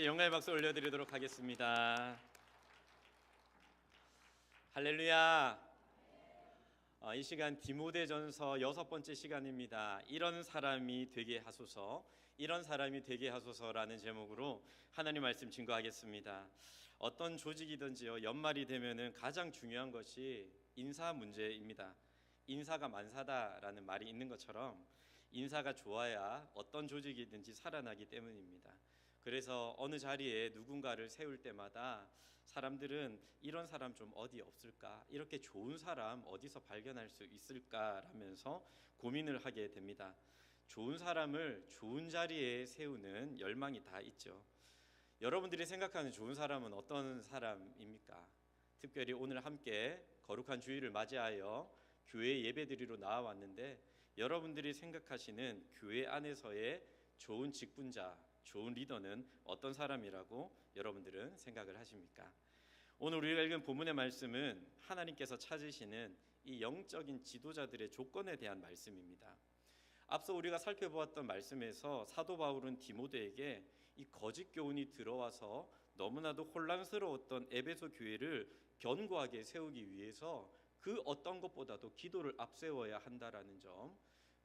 함께 영광의 박수 올려드리도록 하겠습니다. 할렐루야. 이 시간 디모데전서 6번째 시간입니다. 이런 사람이 되게 하소서, 이런 사람이 되게 하소서라는 제목으로 하나님 말씀 증거하겠습니다. 어떤 조직이든지요, 연말이 되면은 가장 중요한 것이 인사 문제입니다. 인사가 만사다라는 말이 있는 것처럼 인사가 좋아야 어떤 조직이든지 살아나기 때문입니다. 그래서 어느 자리에 누군가를 세울 때마다 사람들은 이런 사람 좀 어디 없을까? 이렇게 좋은 사람 어디서 발견할 수 있을까라면서 고민을 하게 됩니다. 좋은 사람을 좋은 자리에 세우는 열망이 다 있죠. 여러분들이 생각하는 좋은 사람은 어떤 사람입니까? 특별히 오늘 함께 거룩한 주일을 맞이하여 교회 예배드리러 나와왔는데, 여러분들이 생각하시는 교회 안에서의 좋은 직분자, 좋은 리더는 어떤 사람이라고 여러분들은 생각을 하십니까? 오늘 우리가 읽은 본문의 말씀은 하나님께서 찾으시는 이 영적인 지도자들의 조건에 대한 말씀입니다. 앞서 우리가 살펴보았던 말씀에서 사도 바울은 디모데에게 이 거짓 교훈이 들어와서 너무나도 혼란스러웠던 에베소 교회를 견고하게 세우기 위해서 그 어떤 것보다도 기도를 앞세워야 한다라는 점,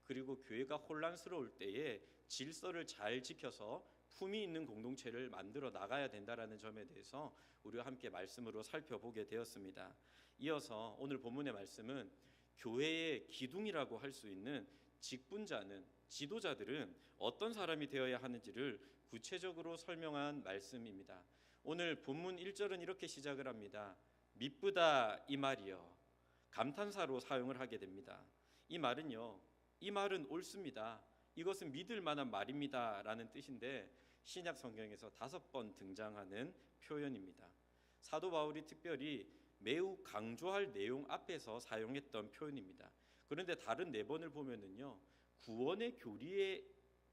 그리고 교회가 혼란스러울 때에 질서를 잘 지켜서 품위 있는 공동체를 만들어 나가야 된다라는 점에 대해서 우리와 함께 말씀으로 살펴보게 되었습니다. 이어서 오늘 본문의 말씀은 교회의 기둥이라고 할 수 있는 직분자는, 지도자들은 어떤 사람이 되어야 하는지를 구체적으로 설명한 말씀입니다. 오늘 본문 1절은 이렇게 시작을 합니다. 미쁘다 이 말이여. 감탄사로 사용을 하게 됩니다. 이 말은요, 이 말은 옳습니다, 이것은 믿을 만한 말입니다 라는 뜻인데, 신약 성경에서 5번 등장하는 표현입니다. 사도 바울이 특별히 매우 강조할 내용 앞에서 사용했던 표현입니다. 그런데 다른 4번을 보면은요, 구원의 교리에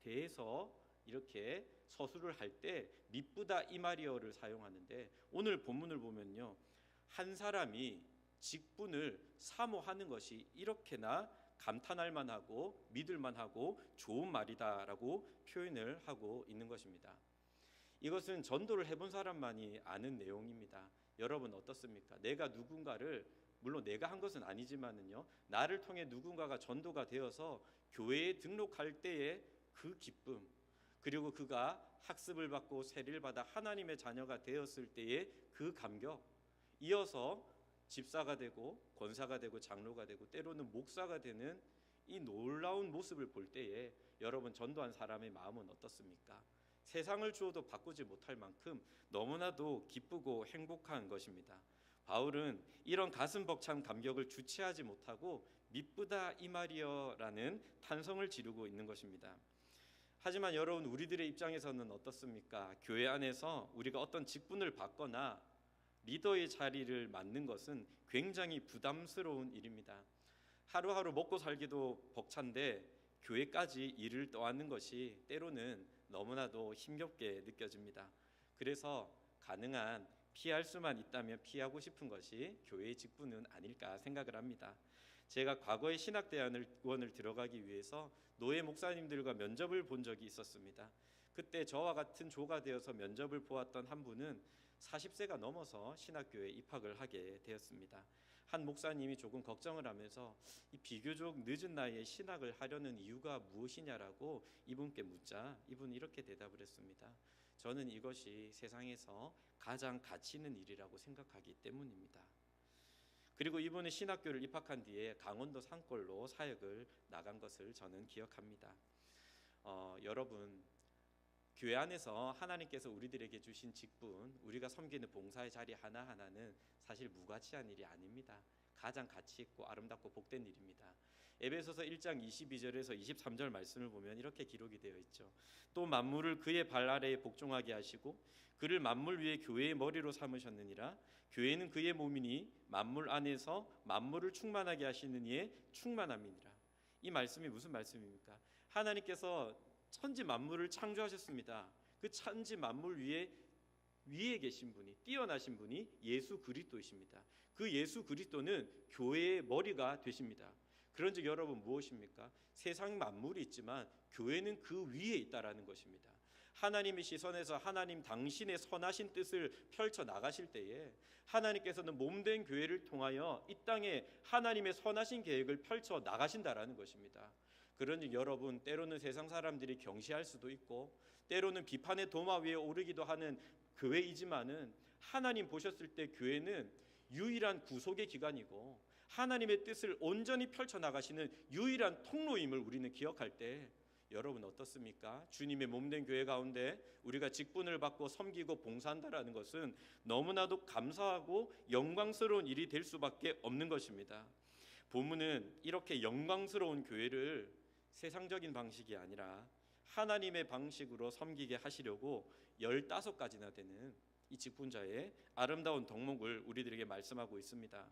대해서 이렇게 서술을 할 때 미쁘다 이 말이여를 사용하는데, 오늘 본문을 보면요, 한 사람이 직분을 사모하는 것이 이렇게나 감탄할 만하고 믿을 만하고 좋은 말이다라고 표현을 하고 있는 것입니다. 이것은 전도를 해본 사람만이 아는 내용입니다. 여러분 어떻습니까? 내가 누군가를, 물론 내가 한 것은 아니지만은요, 나를 통해 누군가가 전도가 되어서 교회에 등록할 때의 그 기쁨, 그리고 그가 학습을 받고 세례를 받아 하나님의 자녀가 되었을 때의 그 감격, 이어서 집사가 되고 권사가 되고 장로가 되고 때로는 목사가 되는 이 놀라운 모습을 볼 때에 여러분, 전도한 사람의 마음은 어떻습니까? 세상을 주어도 바꾸지 못할 만큼 너무나도 기쁘고 행복한 것입니다. 바울은 이런 가슴 벅찬 감격을 주체하지 못하고 미쁘다 이 말이여라는 탄성을 지르고 있는 것입니다. 하지만 여러분, 우리들의 입장에서는 어떻습니까? 교회 안에서 우리가 어떤 직분을 받거나 리더의 자리를 맡는 것은 굉장히 부담스러운 일입니다. 하루하루 먹고 살기도 벅찬데 교회까지 일을 떠안는 것이 때로는 너무나도 힘겹게 느껴집니다. 그래서 가능한 피할 수만 있다면 피하고 싶은 것이 교회의 직분은 아닐까 생각을 합니다. 제가 과거에 신학대학원을 들어가기 위해서 노예 목사님들과 면접을 본 적이 있었습니다. 그때 저와 같은 조가 되어서 면접을 보았던 한 분은 40세가 넘어서 신학교에 입학을 하게 되었습니다. 한 목사님이 조금 걱정을 하면서 이 비교적 늦은 나이에 신학을 하려는 이유가 무엇이냐라고 이분께 묻자 이분이 이렇게 대답을 했습니다. 저는 이것이 세상에서 가장 가치 있는 일이라고 생각하기 때문입니다. 그리고 이분은 신학교를 입학한 뒤에 강원도 산골로 사역을 나간 것을 저는 기억합니다. 여러분, 교회 안에서 하나님께서 우리들에게 주신 직분, 우리가 섬기는 봉사의 자리 하나하나는 사실 무가치한 일이 아닙니다. 가장 가치 있고 아름답고 복된 일입니다. 에베소서 1장 22절에서 23절 말씀을 보면 이렇게 기록이 되어 있죠. 또 만물을 그의 발 아래에 복종하게 하시고 그를 만물 위에 교회의 머리로 삼으셨느니라. 교회는 그의 몸이니 만물 안에서 만물을 충만하게 하시는 이의 충만함이니라. 이 말씀이 무슨 말씀입니까? 하나님께서 천지 만물을 창조하셨습니다. 그 천지 만물 위에 계신 분이, 뛰어나신 분이 예수 그리스도이십니다. 그 예수 그리스도는 교회의 머리가 되십니다. 그런즉 여러분 무엇입니까? 세상 만물이 있지만 교회는 그 위에 있다라는 것입니다. 하나님의 시선에서 하나님 당신의 선하신 뜻을 펼쳐 나가실 때에 하나님께서는 몸된 교회를 통하여 이 땅에 하나님의 선하신 계획을 펼쳐 나가신다라는 것입니다. 그러니 여러분, 때로는 세상 사람들이 경시할 수도 있고 때로는 비판의 도마 위에 오르기도 하는 교회이지만은 하나님 보셨을 때 교회는 유일한 구속의 기관이고 하나님의 뜻을 온전히 펼쳐 나가시는 유일한 통로임을 우리는 기억할 때 여러분 어떻습니까? 주님의 몸된 교회 가운데 우리가 직분을 받고 섬기고 봉사한다라는 것은 너무나도 감사하고 영광스러운 일이 될 수밖에 없는 것입니다. 본문은 이렇게 영광스러운 교회를 세상적인 방식이 아니라 하나님의 방식으로 섬기게 하시려고 15가지나 되는 이 직분자의 아름다운 덕목을 우리들에게 말씀하고 있습니다.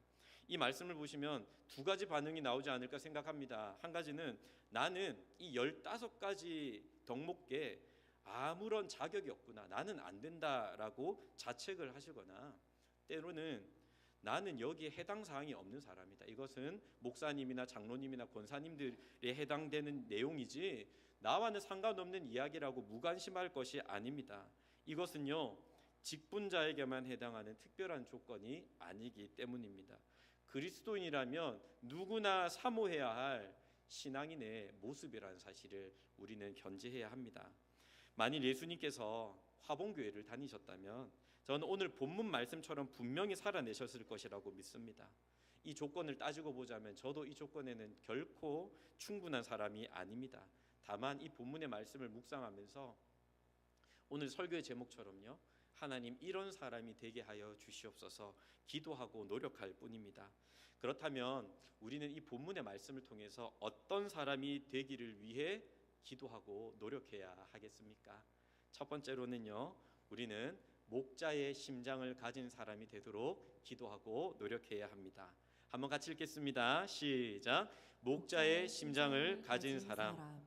이 말씀을 보시면 두 가지 반응이 나오지 않을까 생각합니다. 한 가지는 나는 이 15가지 덕목에 아무런 자격이 없구나, 나는 안 된다라고 자책을 하시거나 때로는 나는 여기에 해당 사항이 없는 사람이다, 이것은 목사님이나 장로님이나 권사님들에 해당되는 내용이지 나와는 상관없는 이야기라고 무관심할 것이 아닙니다. 이것은요 직분자에게만 해당하는 특별한 조건이 아니기 때문입니다. 그리스도인이라면 누구나 사모해야 할 신앙인의 모습이라는 사실을 우리는 견지해야 합니다. 만일 예수님께서 화봉교회를 다니셨다면 저는 오늘 본문 말씀처럼 분명히 살아내셨을 것이라고 믿습니다. 이 조건을 따지고 보자면 저도 이 조건에는 결코 충분한 사람이 아닙니다. 다만 이 본문의 말씀을 묵상하면서 오늘 설교의 제목처럼요, 하나님 이런 사람이 되게 하여 주시옵소서 기도하고 노력할 뿐입니다. 그렇다면 우리는 이 본문의 말씀을 통해서 어떤 사람이 되기를 위해 기도하고 노력해야 하겠습니까? 첫 번째로는요, 우리는 목자의 심장을 가진 사람이 되도록 기도하고 노력해야 합니다. 한번 같이 읽겠습니다. 시작. 목자의 심장을 가진 사람.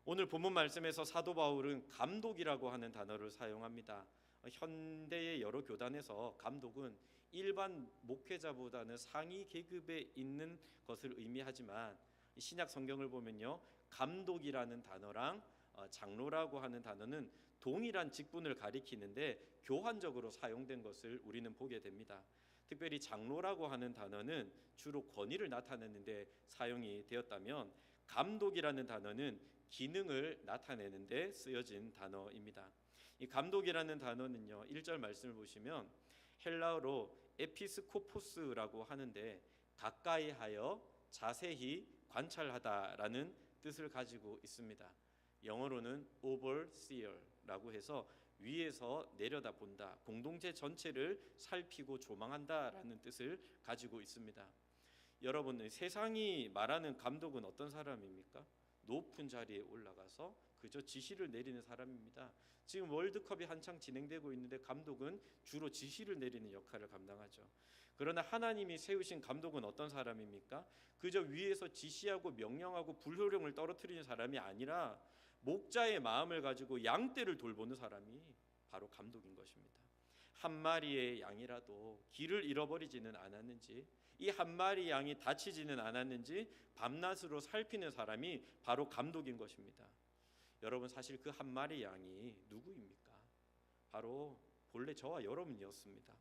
오늘 본문 말씀에서 사도 바울은 감독이라고 하는 단어를 사용합니다. 현대의 여러 교단에서 감독은 일반 목회자보다는 상위 계급에 있는 것을 의미하지만 신약 성경을 보면요, 감독이라는 단어랑 장로라고 하는 단어는 동일한 직분을 가리키는데 교환적으로 사용된 것을 우리는 보게 됩니다. 특별히 장로라고 하는 단어는 주로 권위를 나타내는 데 사용이 되었다면 감독이라는 단어는 기능을 나타내는 데 쓰여진 단어입니다. 이 감독이라는 단어는요, 1절 말씀을 보시면 헬라어로 에피스코포스라고 하는데 가까이 하여 자세히 관찰하다라는 뜻을 가지고 있습니다. 영어로는 overseer라고 해서 위에서 내려다본다, 공동체 전체를 살피고 조망한다라는 뜻을 가지고 있습니다. 여러분, 세상이 말하는 감독은 어떤 사람입니까? 높은 자리에 올라가서 그저 지시를 내리는 사람입니다. 지금 월드컵이 한창 진행되고 있는데 감독은 주로 지시를 내리는 역할을 감당하죠. 그러나 하나님이 세우신 감독은 어떤 사람입니까? 그저 위에서 지시하고 명령하고 불효령을 떨어뜨리는 사람이 아니라 목자의 마음을 가지고 양떼를 돌보는 사람이 바로 감독인 것입니다. 한 마리의 양이라도 길을 잃어버리지는 않았는지, 이 한 마리 양이 다치지는 않았는지 밤낮으로 살피는 사람이 바로 감독인 것입니다. 여러분, 사실 그 한 마리 양이 누구입니까? 바로 본래 저와 여러분이었습니다.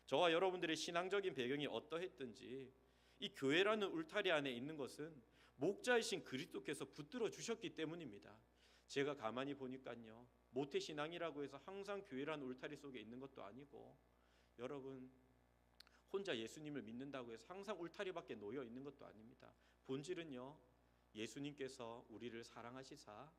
저와 여러분들의 신앙적인 배경이 어떠했든지 이 교회라는 울타리 안에 있는 것은 목자이신 그리스도께서 붙들어 주셨기 때문입니다. 제가 가만히 보니까요, 모태신앙이라고 해서 항상 교회라는 울타리 속에 있는 것도 아니고, 여러분 혼자 예수님을 믿는다고 해서 항상 울타리 밖에 놓여 있는 것도 아닙니다. 본질은요, 예수님께서 우리를 사랑하시사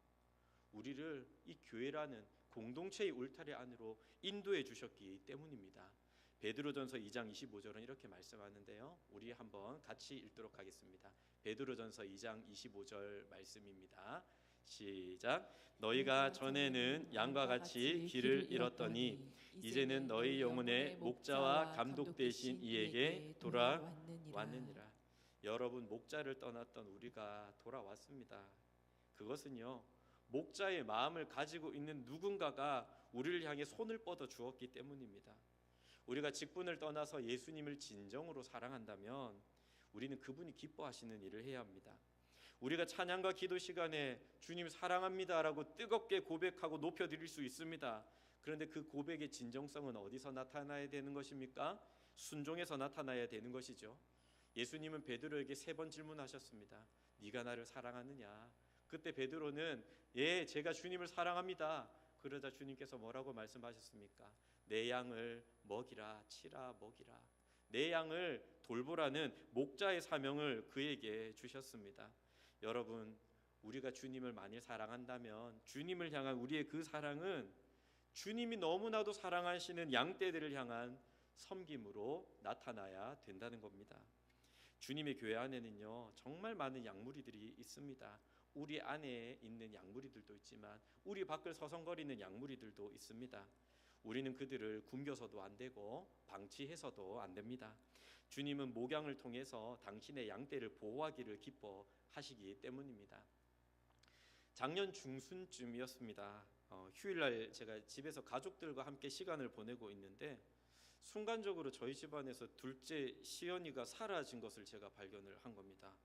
우리를 이 교회라는 공동체의 울타리 안으로 인도해 주셨기 때문입니다. 베드로전서 2장 25절은 이렇게 말씀하는데요, 우리 한번 같이 읽도록 하겠습니다. 베드로전서 2장 25절 말씀입니다. 시작. 너희가 전에는 양과 같이 길을 잃었더니 이제는 너희 영혼의 목자와 감독 되신 이에게 돌아왔느니라. 여러분, 목자를 떠났던 우리가 돌아왔습니다. 그것은요, 목자의 마음을 가지고 있는 누군가가 우리를 향해 손을 뻗어 주었기 때문입니다. 우리가 직분을 떠나서 예수님을 진정으로 사랑한다면 우리는 그분이 기뻐하시는 일을 해야 합니다. 우리가 찬양과 기도 시간에 주님 사랑합니다라고 뜨겁게 고백하고 높여드릴 수 있습니다. 그런데 그 고백의 진정성은 어디서 나타나야 되는 것입니까? 순종에서 나타나야 되는 것이죠. 예수님은 베드로에게 3번 질문하셨습니다. 네가 나를 사랑하느냐? 그때 베드로는 예, 제가 주님을 사랑합니다. 그러자 주님께서 뭐라고 말씀하셨습니까? 내 양을 먹이라, 치라, 먹이라. 내 양을 돌보라는 목자의 사명을 그에게 주셨습니다. 여러분, 우리가 주님을 많이 사랑한다면 주님을 향한 우리의 그 사랑은 주님이 너무나도 사랑하시는 양떼들을 향한 섬김으로 나타나야 된다는 겁니다. 주님의 교회 안에는요, 정말 많은 양무리들이 있습니다. 우리 안에 있는 양무리들도 있지만 우리 밖을 서성거리는 양무리들도 있습니다. 우리는 그들을 굶겨서도 안 되고 방치해서도 안 됩니다. 주님은 목양을 통해서 당신의 양떼를 보호하기를 기뻐하시기 때문입니다. 작년 중순쯤이었습니다. 휴일날 제가 집에서 가족들과 함께 시간을 보내고 있는데 순간적으로 저희 집안에서 둘째 시연이가 사라진 것을 제가 발견을 한 겁니다.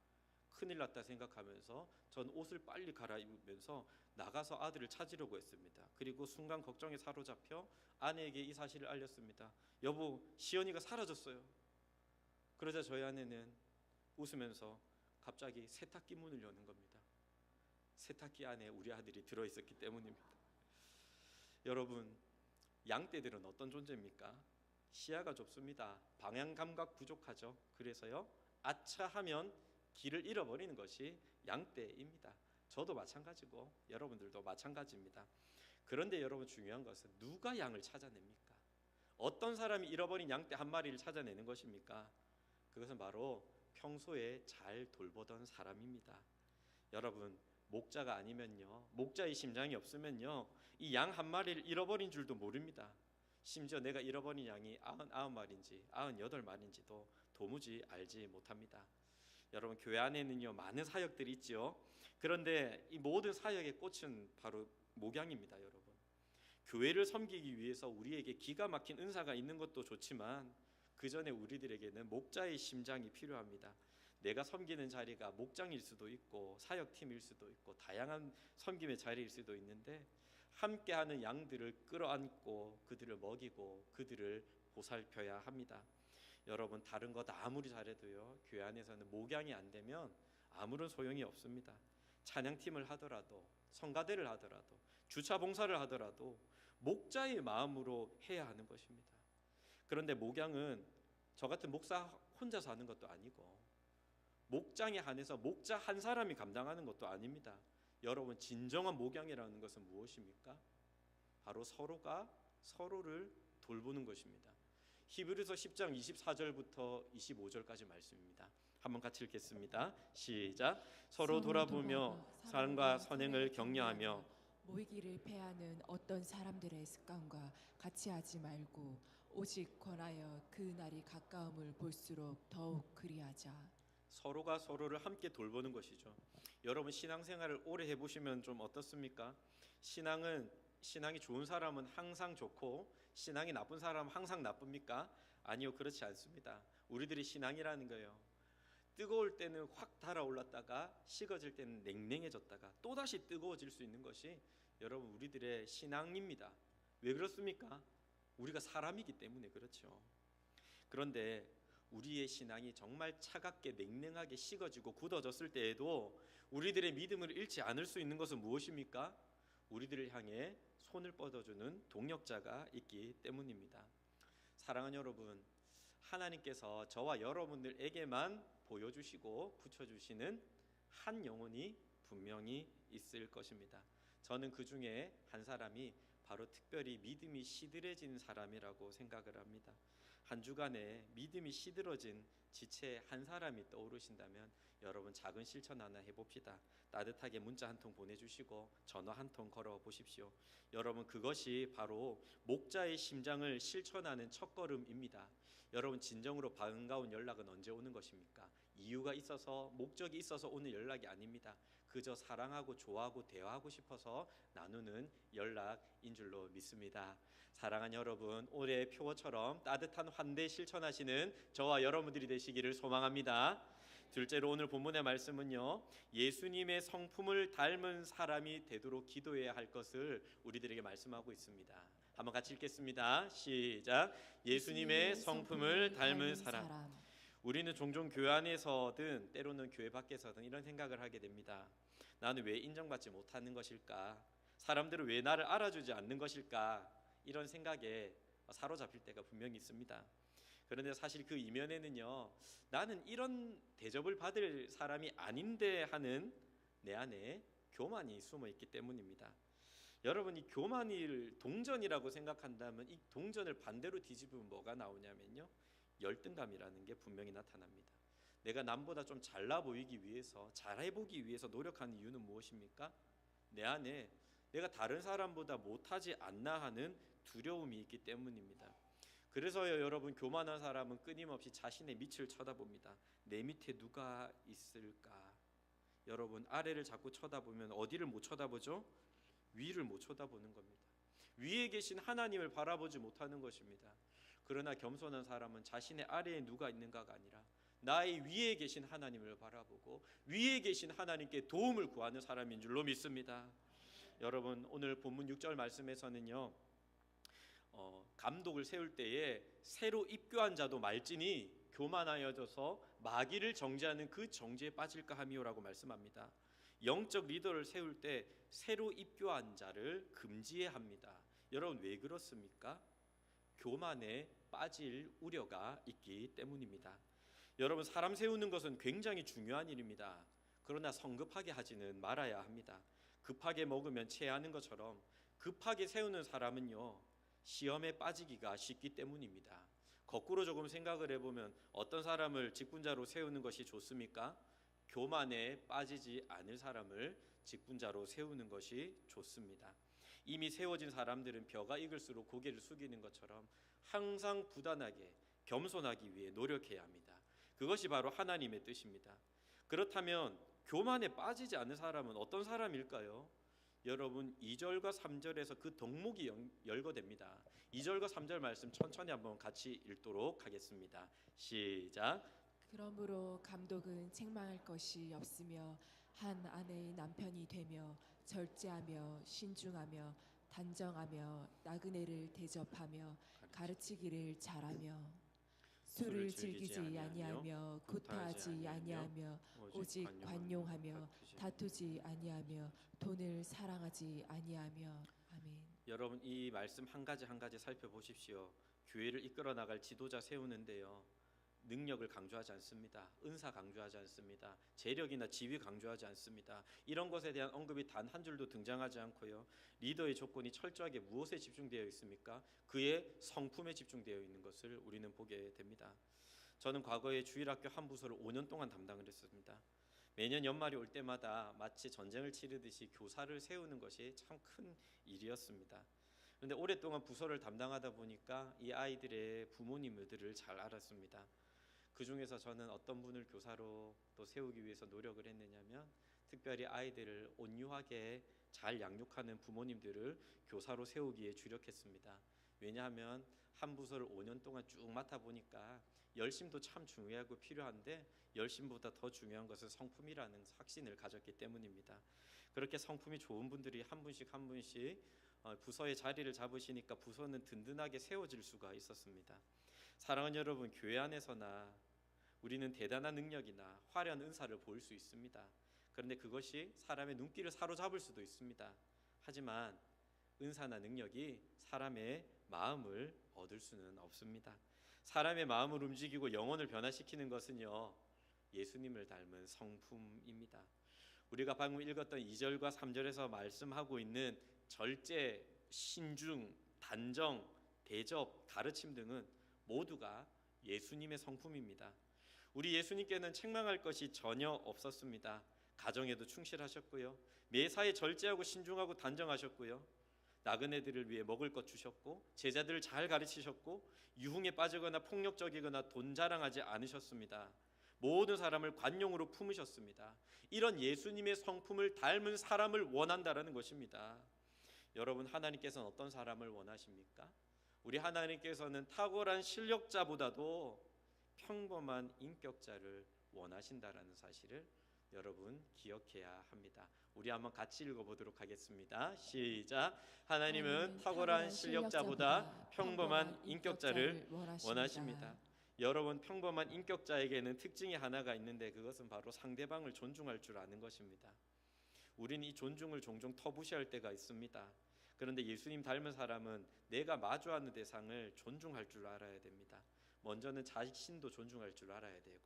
큰일 났다 생각하면서 전 옷을 빨리 갈아입으면서 나가서 아들을 찾으려고 했습니다. 그리고 순간 걱정에 사로잡혀 아내에게 이 사실을 알렸습니다. 여보, 시연이가 사라졌어요. 그러자 저희 아내는 웃으면서 갑자기 세탁기 문을 여는 겁니다. 세탁기 안에 우리 아들이 들어있었기 때문입니다. 여러분, 양떼들은 어떤 존재입니까? 시야가 좁습니다. 방향 감각 부족하죠. 그래서요, 아차 하면 길을 잃어버리는 것이 양떼입니다. 저도 마찬가지고 여러분들도 마찬가지입니다. 그런데 여러분, 중요한 것은 누가 양을 찾아냅니까? 어떤 사람이 잃어버린 양떼 한 마리를 찾아내는 것입니까? 그것은 바로 평소에 잘 돌보던 사람입니다. 여러분, 목자가 아니면요, 목자의 심장이 없으면요, 이 양 한 마리를 잃어버린 줄도 모릅니다. 심지어 내가 잃어버린 양이 99마리인지 98마리인지도 도무지 알지 못합니다. 여러분, 교회 안에는요, 많은 사역들이 있죠. 그런데 이 모든 사역의 꽃은 바로 목양입니다. 여러분, 교회를 섬기기 위해서 우리에게 기가 막힌 은사가 있는 것도 좋지만 그 전에 우리들에게는 목자의 심장이 필요합니다. 내가 섬기는 자리가 목장일 수도 있고 사역팀일 수도 있고 다양한 섬김의 자리일 수도 있는데 함께하는 양들을 끌어안고 그들을 먹이고 그들을 보살펴야 합니다. 여러분, 다른 것 아무리 잘해도요, 교회 안에서는 목양이 안 되면 아무런 소용이 없습니다. 찬양팀을 하더라도, 성가대를 하더라도, 주차 봉사를 하더라도 목자의 마음으로 해야 하는 것입니다. 그런데 목양은 저 같은 목사 혼자서 하는 것도 아니고 목장에 한해서 목자 한 사람이 감당하는 것도 아닙니다. 여러분, 진정한 목양이라는 것은 무엇입니까? 바로 서로가 서로를 돌보는 것입니다. 히브리서 10장 24절부터 25절까지 말씀입니다. 한번 같이 읽겠습니다. 시작. 서로 돌아보며 사랑과 선행을 격려하며 모이기를 패하는 어떤 사람들의 습관과 같이 하지 말고 오직 권하여 그 날이 가까움을 볼수록 더욱 그리하자. 서로가 서로를 함께 돌보는 것이죠. 여러분, 신앙생활을 오래 해보시면 좀 어떻습니까? 신앙이 좋은 사람은 항상 좋고 신앙이 나쁜 사람은 항상 나쁩니까? 아니요, 그렇지 않습니다. 우리들이 신앙이라는 거예요, 뜨거울 때는 확 달아올랐다가 식어질 때는 냉랭해졌다가 또다시 뜨거워질 수 있는 것이 여러분 우리들의 신앙입니다. 왜 그렇습니까? 우리가 사람이기 때문에 그렇죠. 그런데 우리의 신앙이 정말 차갑게 냉랭하게 식어지고 굳어졌을 때에도 우리들의 믿음을 잃지 않을 수 있는 것은 무엇입니까? 우리들을 향해 손을 뻗어주는 동력자가 있기 때문입니다. 사랑하는 여러분, 하나님께서 저와 여러분들에게만 보여주시고 붙여주시는 한 영혼이 분명히 있을 것입니다. 저는 그 중에 한 사람이 바로 특별히 믿음이 시들해진 사람이라고 생각을 합니다. 한 주간에 믿음이 시들어진 지체 한 사람이 떠오르신다면 여러분, 작은 실천 하나 해봅시다. 따뜻하게 문자 한 통 보내주시고 전화 한 통 걸어 보십시오. 여러분, 그것이 바로 목자의 심장을 실천하는 첫걸음입니다. 여러분, 진정으로 반가운 연락은 언제 오는 것입니까? 이유가 있어서, 목적이 있어서 오는 연락이 아닙니다. 그저 사랑하고 좋아하고 대화하고 싶어서 나누는 연락인 줄로 믿습니다. 사랑하는 여러분, 올해 표어처럼 따뜻한 환대 실천하시는 저와 여러분들이 되시기를 소망합니다. 둘째로 오늘 본문의 말씀은요, 예수님의 성품을 닮은 사람이 되도록 기도해야 할 것을 우리들에게 말씀하고 있습니다. 한번 같이 읽겠습니다. 시작. 예수님의 성품을 닮은 사람. 우리는 종종 교회 안에서든 때로는 교회 밖에서든 이런 생각을 하게 됩니다. 나는 왜 인정받지 못하는 것일까? 사람들은 왜 나를 알아주지 않는 것일까? 이런 생각에 사로잡힐 때가 분명히 있습니다. 그런데 사실 그 이면에는요, 나는 이런 대접을 받을 사람이 아닌데 하는 내 안에 교만이 숨어 있기 때문입니다. 여러분이 교만을 동전이라고 생각한다면 이 동전을 반대로 뒤집으면 뭐가 나오냐면요, 열등감이라는 게 분명히 나타납니다. 내가 남보다 좀 잘나 보이기 위해서, 잘해 보기 위해서 노력하는 이유는 무엇입니까? 내 안에 내가 다른 사람보다 못하지 않나 하는 두려움이 있기 때문입니다. 그래서요, 여러분, 교만한 사람은 끊임없이 자신의 밑을 쳐다봅니다. 내 밑에 누가 있을까? 여러분, 아래를 자꾸 쳐다보면 어디를 못 쳐다보죠? 위를 못 쳐다보는 겁니다. 위에 계신 하나님을 바라보지 못하는 것입니다. 그러나 겸손한 사람은 자신의 아래에 누가 있는가가 아니라 나의 위에 계신 하나님을 바라보고 위에 계신 하나님께 도움을 구하는 사람인 줄로 믿습니다. 여러분, 오늘 본문 6절 말씀에서는요, 감독을 세울 때에 새로 입교한 자도 말지니 교만하여져서 마귀를 정죄하는 그 정죄에 빠질까 하미오라고 말씀합니다. 영적 리더를 세울 때 새로 입교한 자를 금지해야 합니다. 여러분, 왜 그렇습니까? 교만에 빠질 우려가 있기 때문입니다. 여러분, 사람 세우는 것은 굉장히 중요한 일입니다. 그러나 성급하게 하지는 말아야 합니다. 급하게 먹으면 체하는 것처럼 급하게 세우는 사람은요, 시험에 빠지기가 쉽기 때문입니다. 거꾸로 조금 생각을 해보면 어떤 사람을 직분자로 세우는 것이 좋습니까? 교만에 빠지지 않을 사람을 직분자로 세우는 것이 좋습니다. 이미 세워진 사람들은 벼가 익을수록 고개를 숙이는 것처럼 항상 부단하게 겸손하기 위해 노력해야 합니다. 그것이 바로 하나님의 뜻입니다. 그렇다면 교만에 빠지지 않는 사람은 어떤 사람일까요? 여러분, 2절과 3절에서 그 덕목이 열거됩니다. 2절과 3절 말씀 천천히 한번 같이 읽도록 하겠습니다. 시작. 그러므로 감독은 책망할 것이 없으며 한 아내의 남편이 되며 절제하며 신중하며 단정하며 나그네를 대접하며 가르치기를 잘하며 술을 즐기지 아니하며 구타하지 아니하며 오직 관용하며 다투지 아니하며 돈을 사랑하지 아니하며. 아멘. 여러분, 이 말씀 한 가지 한 가지 살펴보십시오. 교회를 이끌어 나갈 지도자 세우는데요, 능력을 강조하지 않습니다. 은사 강조하지 않습니다. 재력이나 지위 강조하지 않습니다. 이런 것에 대한 언급이 단 한 줄도 등장하지 않고요, 리더의 조건이 철저하게 무엇에 집중되어 있습니까? 그의 성품에 집중되어 있는 것을 우리는 보게 됩니다. 저는 과거에 주일학교 한 부서를 5년 동안 담당을 했습니다. 매년 연말이 올 때마다 마치 전쟁을 치르듯이 교사를 세우는 것이 참 큰 일이었습니다. 그런데 오랫동안 부서를 담당하다 보니까 이 아이들의 부모님들을 잘 알았습니다. 그 중에서 저는 어떤 분을 교사로 또 세우기 위해서 노력을 했느냐면, 특별히 아이들을 온유하게 잘 양육하는 부모님들을 교사로 세우기에 주력했습니다. 왜냐하면 한 부서를 5년 동안 쭉 맡아보니까 열심도 참 중요하고 필요한데 열심보다 더 중요한 것은 성품이라는 확신을 가졌기 때문입니다. 그렇게 성품이 좋은 분들이 한 분씩 한 분씩 부서의 자리를 잡으시니까 부서는 든든하게 세워질 수가 있었습니다. 사랑하는 여러분, 교회 안에서나 우리는 대단한 능력이나 화려한 은사를 보일 수 있습니다. 그런데 그것이 사람의 눈길을 사로잡을 수도 있습니다. 하지만 은사나 능력이 사람의 마음을 얻을 수는 없습니다. 사람의 마음을 움직이고 영혼을 변화시키는 것은요, 예수님을 닮은 성품입니다. 우리가 방금 읽었던 2절과 3절에서 말씀하고 있는 절제, 신중, 단정, 대접, 가르침 등은 모두가 예수님의 성품입니다. 우리 예수님께는 책망할 것이 전혀 없었습니다. 가정에도 충실하셨고요, 매사에 절제하고 신중하고 단정하셨고요, 나그네들을 위해 먹을 것 주셨고, 제자들을 잘 가르치셨고, 유흥에 빠지거나 폭력적이거나 돈 자랑하지 않으셨습니다. 모든 사람을 관용으로 품으셨습니다. 이런 예수님의 성품을 닮은 사람을 원한다라는 것입니다. 여러분, 하나님께서는 어떤 사람을 원하십니까? 우리 하나님께서는 탁월한 실력자보다도 평범한 인격자를 원하신다라는 사실을 여러분 기억해야 합니다. 우리 한번 같이 읽어보도록 하겠습니다. 시작. 하나님은 탁월한 실력자보다 평범한 인격자를 원하십니다. 여러분, 평범한 인격자에게는 특징이 하나가 있는데 그것은 바로 상대방을 존중할 줄 아는 것입니다. 우리는 이 존중을 종종 터부시할 때가 있습니다. 그런데 예수님 닮은 사람은 내가 마주하는 대상을 존중할 줄 알아야 됩니다. 먼저는 자신도 존중할 줄 알아야 되고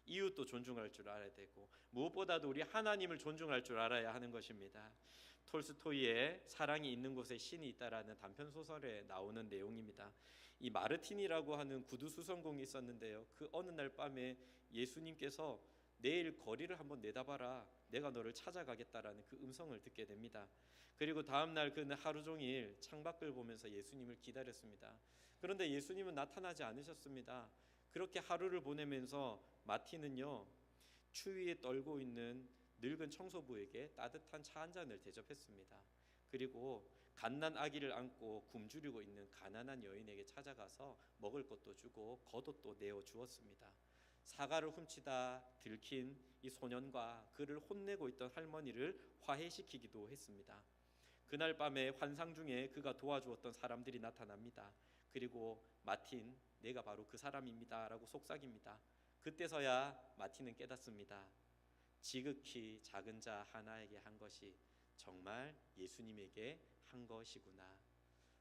이웃도 존중할 줄 알아야 되고 무엇보다도 우리 하나님을 존중할 줄 알아야 하는 것입니다. 톨스토이의 사랑이 있는 곳에 신이 있다라는 단편 소설에 나오는 내용입니다. 이 마르틴이라고 하는 구두 수선공이 있었는데요. 그 어느 날 밤에 예수님께서 내일 거리를 한번 내다봐라, 내가 너를 찾아가겠다라는 그 음성을 듣게 됩니다. 그리고 다음 날 그는 하루 종일 창밖을 보면서 예수님을 기다렸습니다. 그런데 예수님은 나타나지 않으셨습니다. 그렇게 하루를 보내면서 마틴은요, 추위에 떨고 있는 늙은 청소부에게 따뜻한 차 한 잔을 대접했습니다. 그리고 갓난 아기를 안고 굶주리고 있는 가난한 여인에게 찾아가서 먹을 것도 주고 겉옷도 내어 주었습니다. 사과를 훔치다 들킨 이 소년과 그를 혼내고 있던 할머니를 화해시키기도 했습니다. 그날 밤에 환상 중에 그가 도와주었던 사람들이 나타납니다. 그리고 마틴, 내가 바로 그 사람입니다 라고 속삭입니다. 그때서야 마틴은 깨닫습니다. 지극히 작은 자 하나에게 한 것이 정말 예수님에게 한 것이구나.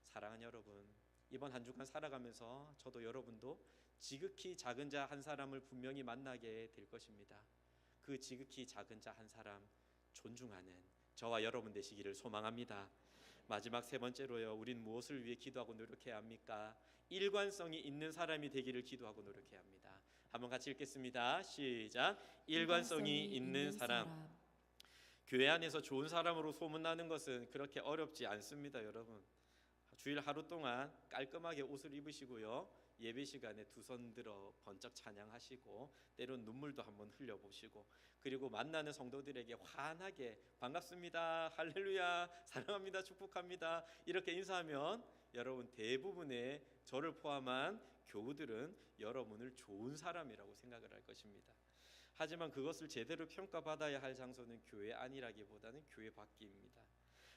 사랑하는 여러분, 이번 한 주간 살아가면서 저도 여러분도 지극히 작은 자 한 사람을 분명히 만나게 될 것입니다. 그 지극히 작은 자 한 사람 존중하는 저와 여러분 되시기를 소망합니다. 마지막 세 번째로요, 우린 무엇을 위해 기도하고 노력해야 합니까? 일관성이 있는 사람이 되기를 기도하고 노력해야 합니다. 한번 같이 읽겠습니다. 시작. 일관성이 있는 사람. 교회 안에서 좋은 사람으로 소문나는 것은 그렇게 어렵지 않습니다. 여러분, 주일 하루 동안 깔끔하게 옷을 입으시고요, 예배 시간에 두 손 들어 번쩍 찬양하시고 때론 눈물도 한번 흘려보시고, 그리고 만나는 성도들에게 환하게 반갑습니다, 할렐루야, 사랑합니다, 축복합니다 이렇게 인사하면 여러분 대부분의 저를 포함한 교우들은 여러분을 좋은 사람이라고 생각을 할 것입니다. 하지만 그것을 제대로 평가받아야 할 장소는 교회 안이라기보다는 교회 밖입니다.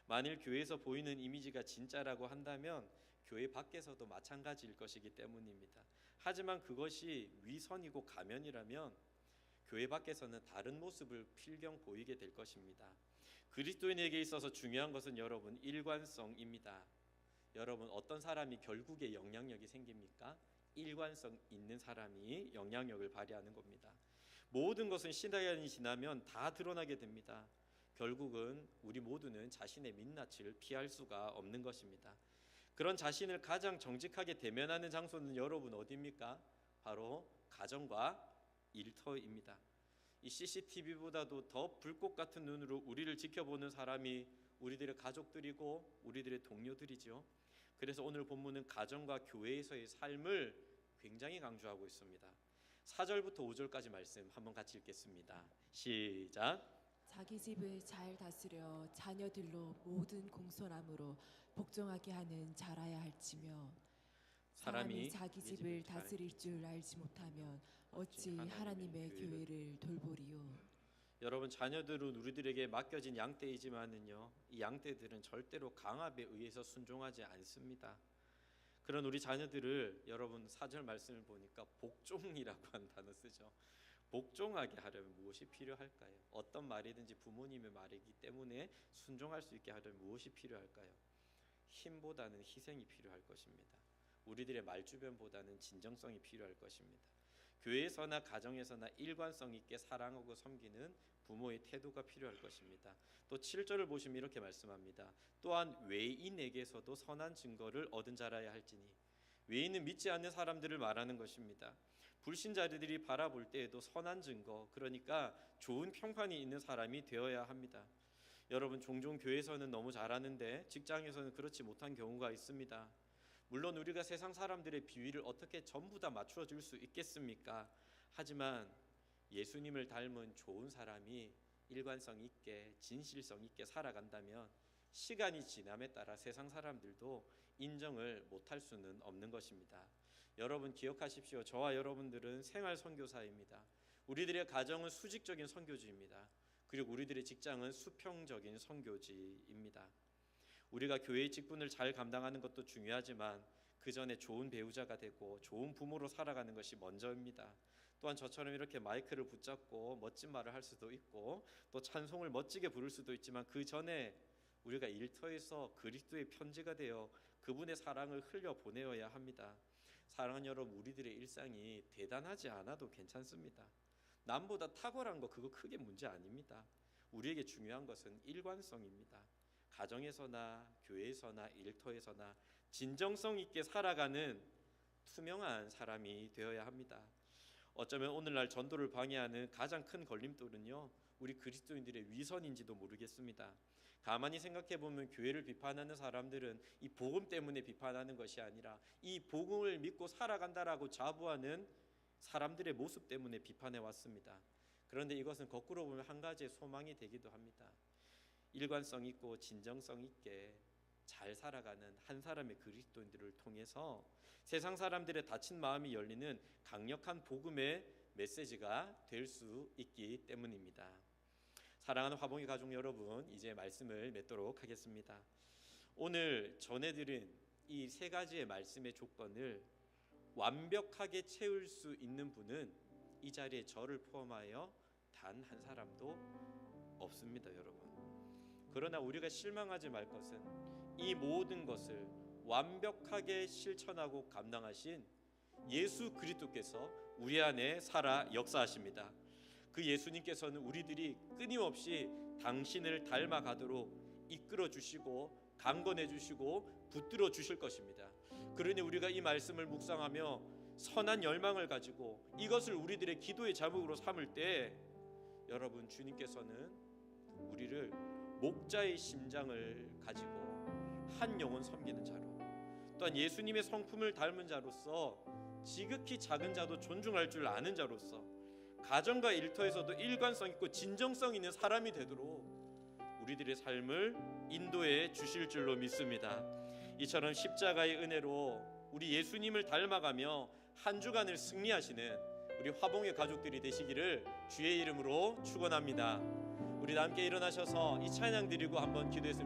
만일 교회에서 보이는 이미지가 진짜라고 한다면 교회 밖에서도 마찬가지일 것이기 때문입니다. 하지만 그것이 위선이고 가면이라면 교회 밖에서는 다른 모습을 필경 보이게 될 것입니다. 그리스도인에게 있어서 중요한 것은 여러분 일관성입니다. 여러분, 어떤 사람이 결국에 영향력이 생깁니까? 일관성 있는 사람이 영향력을 발휘하는 겁니다. 모든 것은 시간이 지나면 다 드러나게 됩니다. 결국은 우리 모두는 자신의 민낯을 피할 수가 없는 것입니다. 그런 자신을 가장 정직하게 대면하는 장소는 여러분 어디입니까? 바로 가정과 일터입니다. 이 CCTV보다도 더 불꽃 같은 눈으로 우리를 지켜보는 사람이 우리들의 가족들이고 우리들의 동료들이죠. 그래서 오늘 본문은 가정과 교회에서의 삶을 굉장히 강조하고 있습니다. 4절부터 5절까지 말씀 한번 같이 읽겠습니다. 시작. 자기 집을 잘 다스려 자녀들로 모든 공손함으로 복종하게 하는 자라야 할지며, 사람이 자기 집을 다스릴 줄 알지 못하면 어찌 하나님의 교회를 돌보리요. 여러분, 자녀들은 우리들에게 맡겨진 양떼이지만은요, 이 양떼들은 절대로 강압에 의해서 순종하지 않습니다. 그런 우리 자녀들을 여러분 4절 말씀을 보니까 복종이라고 한 단어 쓰죠. 복종하게 하려면 무엇이 필요할까요? 어떤 말이든지 부모님의 말이기 때문에 순종할 수 있게 하려면 무엇이 필요할까요? 힘보다는 희생이 필요할 것입니다. 우리들의 말주변보다는 진정성이 필요할 것입니다. 교회에서나 가정에서나 일관성 있게 사랑하고 섬기는 부모의 태도가 필요할 것입니다. 또 7절을 보시면 이렇게 말씀합니다. 또한 외인에게서도 선한 증거를 얻은 자라야 할지니. 외인은 믿지 않는 사람들을 말하는 것입니다. 불신자들이 바라볼 때에도 선한 증거, 그러니까 좋은 평판이 있는 사람이 되어야 합니다. 여러분, 종종 교회에서는 너무 잘하는데 직장에서는 그렇지 못한 경우가 있습니다. 물론 우리가 세상 사람들의 비위를 어떻게 전부 다 맞추어 줄 수 있겠습니까? 하지만 예수님을 닮은 좋은 사람이 일관성 있게 진실성 있게 살아간다면 시간이 지남에 따라 세상 사람들도 인정을 못할 수는 없는 것입니다. 여러분 기억하십시오. 저와 여러분들은 생활 선교사입니다. 우리들의 가정은 수직적인 선교지입니다. 그리고 우리들의 직장은 수평적인 선교지입니다. 우리가 교회의 직분을 잘 감당하는 것도 중요하지만 그 전에 좋은 배우자가 되고 좋은 부모로 살아가는 것이 먼저입니다. 또한 저처럼 이렇게 마이크를 붙잡고 멋진 말을 할 수도 있고 또 찬송을 멋지게 부를 수도 있지만 그 전에 우리가 일터에서 그리스도의 편지가 되어 그분의 사랑을 흘려 보내어야 합니다. 사랑하는 여러분, 우리들의 일상이 대단하지 않아도 괜찮습니다. 남보다 탁월한 거 그거 크게 문제 아닙니다. 우리에게 중요한 것은 일관성입니다. 가정에서나 교회에서나 일터에서나 진정성 있게 살아가는 투명한 사람이 되어야 합니다. 어쩌면 오늘날 전도를 방해하는 가장 큰 걸림돌은요, 우리 그리스도인들의 위선인지도 모르겠습니다. 가만히 생각해 보면 교회를 비판하는 사람들은 이 복음 때문에 비판하는 것이 아니라 이 복음을 믿고 살아간다라고 자부하는 사람들의 모습 때문에 비판해 왔습니다. 그런데 이것은 거꾸로 보면 한 가지의 소망이 되기도 합니다. 일관성 있고 진정성 있게 잘 살아가는 한 사람의 그리스도인들을 통해서 세상 사람들의 닫힌 마음이 열리는 강력한 복음의 메시지가 될 수 있기 때문입니다. 사랑하는 화봉의 가족 여러분, 이제 말씀을 맺도록 하겠습니다. 오늘 전해드린 이 세 가지의 말씀의 조건을 완벽하게 채울 수 있는 분은 이 자리에 저를 포함하여 단 한 사람도 없습니다, 여러분. 그러나 우리가 실망하지 말 것은 이 모든 것을 완벽하게 실천하고 감당하신 예수 그리스도께서 우리 안에 살아 역사하십니다. 그 예수님께서는 우리들이 끊임없이 당신을 닮아가도록 이끌어 주시고 강건해 주시고 붙들어 주실 것입니다. 그러니 우리가 이 말씀을 묵상하며 선한 열망을 가지고 이것을 우리들의 기도의 자목으로 삼을 때 여러분, 주님께서는 우리를 목자의 심장을 가지고 한 영혼 섬기는 자로, 또한 예수님의 성품을 닮은 자로서 지극히 작은 자도 존중할 줄 아는 자로서 가정과 일터에서도 일관성 있고 진정성 있는 사람이 되도록 우리들의 삶을 인도해 주실 줄로 믿습니다. 이처럼 십자가의 은혜로 우리 예수님을 닮아가며 한 주간을 승리하시는 우리 화봉의 가족들이 되시기를 주의 이름으로 축원합니다. 우리 함께 일어나셔서 이 찬양 드리고 한번 기도했으면